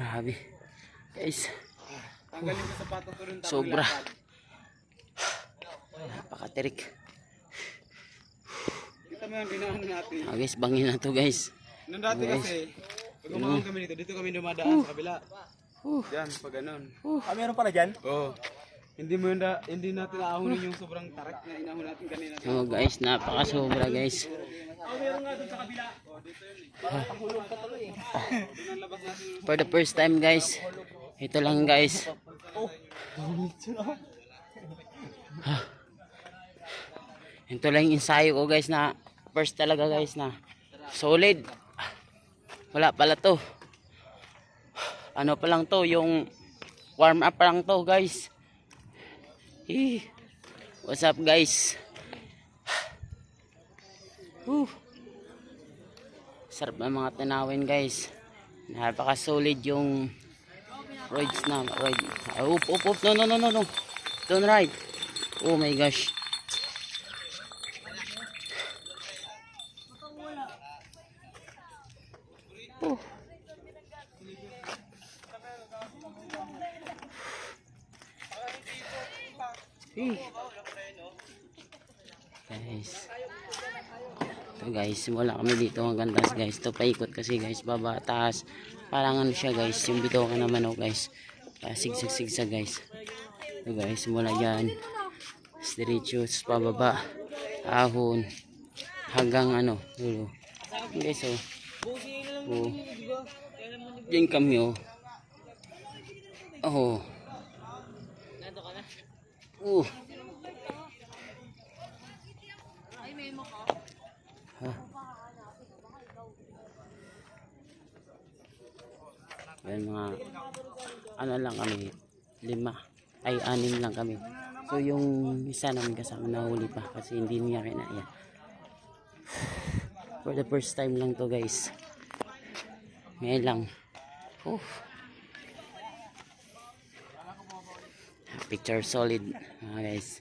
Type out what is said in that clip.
Grabe. Guys. Tanggalin ko sapatos ko rin. Sobra. Napakatirik. Kita mo yung dinahan natin. Guys, bangin na to guys. Nung dati kasi, pag umahon kami dito kami dumadaan sa kabila. Yan, pag ganun. Meron pala dyan? Oo. Hindi natin aahunin yung sobrang tarak na inahon natin kanina. So guys, napakasobra guys. Meron nga doon sa kabila. Dito yun Pahulog ka tuloy For the first time guys, ito lang guys. Ito lang yung ensayo ko guys na first talaga guys na solid. Wala pala to. Ano pa lang to, yung warm up pa lang to guys. What's up guys? Sarap ng mga tanawin guys. Napaka solid yung rides na ride. Up. No. Don't ride. Oh my gosh. Guys, wala kami dito hanggang taas guys. Ito paikot kasi guys, baba, taas. Parang ano siya guys, yung bitoka naman oh guys. Sigsag guys. Ito guys, mula dyan. Diretsos, pababa. Ahon. Hanggang ano. Guys oh. Diyan kami oh. Yan mga ano lang kami, 6 lang kami. So yung isa namin kasama nahuli pa kasi hindi niya kinaya. For the first time lang to guys. Ngayon lang. Picture solid guys.